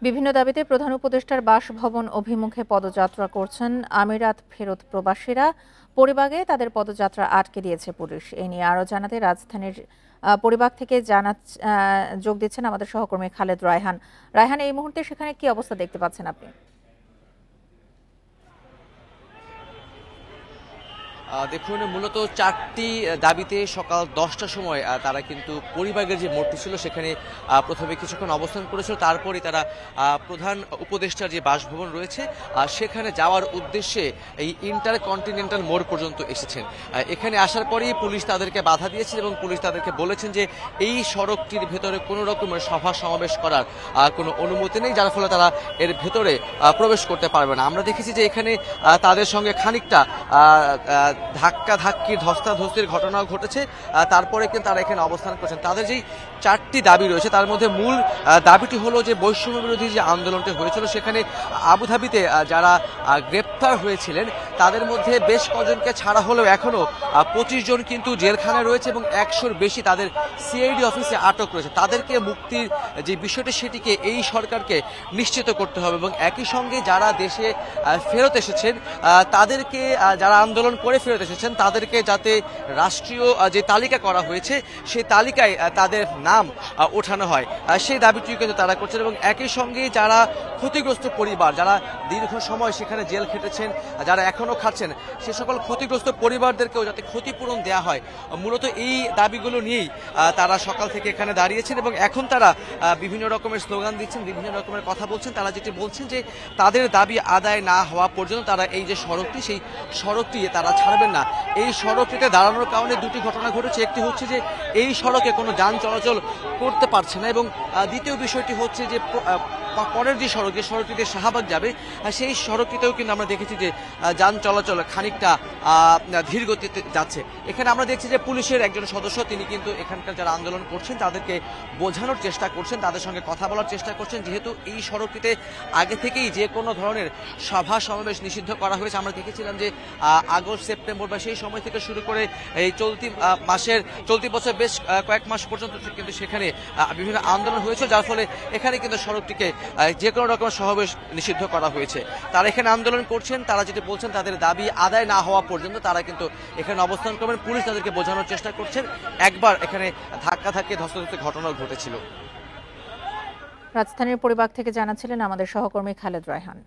বিভিন্ন দাবিতে প্রধান উপদেষ্টার বাসভবন অভিমুখে পদযাত্রা করছেন আমিরাত ফেরত প্রবাসীরা। পরিবাগে তাদের পদযাত্রা আটকে দিয়েছে পুলিশ। এ নিয়ে আরও জানাতে রাজধানীর পরিবাগ থেকে যোগ দিচ্ছেন আমাদের সহকর্মী খালেদ রায়হান। রায়হান, এই মুহূর্তে সেখানে কি অবস্থা দেখতে পাচ্ছেন আপনি? দেখুন, মূলত 4টি দাবিতে সকাল 10টার সময় তারা কিন্তু পরিবাগের যে মোড়টি ছিল সেখানে প্রথমে কিছুক্ষণ অবস্থান করেছিল। তারপরে তারা প্রধান উপদেষ্টার যে বাসভবন রয়েছে সেখানে যাওয়ার উদ্দেশ্যে এই ইন্টারকন্টিনেন্টাল মোড় পর্যন্ত এসেছেন। এখানে আসার পরেই পুলিশ তাদেরকে বাধা দিয়েছে এবং পুলিশ তাদেরকে বলেছেন যে এই সড়কটির ভেতরে কোনো রকমের সভা সমাবেশ করার কোনো অনুমতি নেই, যার ফলে তারা এর ভেতরে প্রবেশ করতে পারবে না। আমরা দেখেছি যে এখানে তাদের সঙ্গে খানিকটা ধাক্কাধাক্কি ধস্তাধস্তির ঘটনাও ঘটেছে। তারপরে কিন্তু তারা এখানে অবস্থান করছেন। তাদের যেই 4টি দাবি রয়েছে তার মধ্যে মূল দাবিটি হলো যে বৈষম্য বিরোধী যে আন্দোলনটি হয়েছিল সেখানে আবুধাবিতে যারা গ্রেপ্তার হয়েছিলেন তাদের মধ্যে বেশ কজনকে ছাড়া হলেও এখনো 25 জন কিন্তু জেলখানায় রয়েছে এবং 100-র বেশি তাদের সিআইডি অফিসে আটক রয়েছে। তাদেরকে মুক্তির যে বিষয়টি সেটিকে এই সরকারকে নিশ্চিত করতে হবে এবং একই সঙ্গে যারা দেশে ফেরত এসেছেন তাদেরকে, যারা আন্দোলন করে ফেরত এসেছেন তাদেরকে যাতে রাষ্ট্রীয় যে তালিকা করা হয়েছে সেই তালিকায় তাদের নাম ওঠানো হয়, সেই দাবিটিও কিন্তু তারা করছেন। এবং একই সঙ্গে যারা ক্ষতিগ্রস্ত পরিবার, যারা দীর্ঘ সময় সেখানে জেল খেটেছেন, যারা এখনো খাচ্ছেন, সে সকল ক্ষতিগ্রস্ত পরিবারদেরকেও যাতে ক্ষতিপূরণ দেওয়া হয়, মূলত এই দাবিগুলো নিয়েই তারা সকাল থেকে এখানে দাঁড়িয়েছেন এবং এখন তারা বিভিন্ন রকমের স্লোগান দিচ্ছেন, বিভিন্ন রকমের কথা বলছেন। তারা যেটি বলছেন যে তাদের দাবি আদায় না হওয়া পর্যন্ত তারা এই যে সড়কটি, সেই সড়কটি তারা ছাড়বেন না। এই সড়কটিতে দাঁড়ানোর কারণে দুটি ঘটনা ঘটেছে। একটি হচ্ছে যে এই সড়কে কোনো যান চলাচল করতে পারছে না এবং দ্বিতীয় বিষয়টি হচ্ছে যে পরের যে সড়ক, যে সড়কটিতে শাহবাগ যাবে সেই সড়কটিতেও কিন্তু আমরা দেখেছি যে যান চলাচল খানিকটা ধীর গতিতে যাচ্ছে। এখানে আমরা দেখছি যে পুলিশের একজন সদস্য তিনি কিন্তু এখানকার যারা আন্দোলন করছেন তাদেরকে বোঝানোর চেষ্টা করছেন, তাদের সঙ্গে কথা বলার চেষ্টা করছেন, যেহেতু এই সড়কটিতে আগে থেকেই যে কোনো ধরনের সভা সমাবেশ নিষিদ্ধ করা হয়েছে। আমরা দেখেছিলাম যে আগস্ট সেপ্টেম্বর বা সেই সময় থেকে শুরু করে এই চলতি বছর বেশ কয়েক মাস পর্যন্ত কিন্তু সেখানে বিভিন্ন আন্দোলন হয়েছে, যার ফলে এখানে কিন্তু সড়কটিকে যে কোনো রকম সমাবেশ নিষিদ্ধ করা হয়েছে। তারা এখানে আন্দোলন করছেন, তারা যেটি বলছেন তাদের দাবি আদায় না হওয়া পর্যন্ত তারা কিন্তু এখানে অবস্থান করবেন। পুলিশ তাদেরকে বোঝানোর চেষ্টা করছেন। একবার এখানে ধাক্কাধাক্কি ধস্তাধস্তি ঘটনাও ঘটেছিল। রাজধানীর পরিবাগ থেকে জানাচ্ছিলেন আমাদের সহকর্মী খালেদ রায়হান।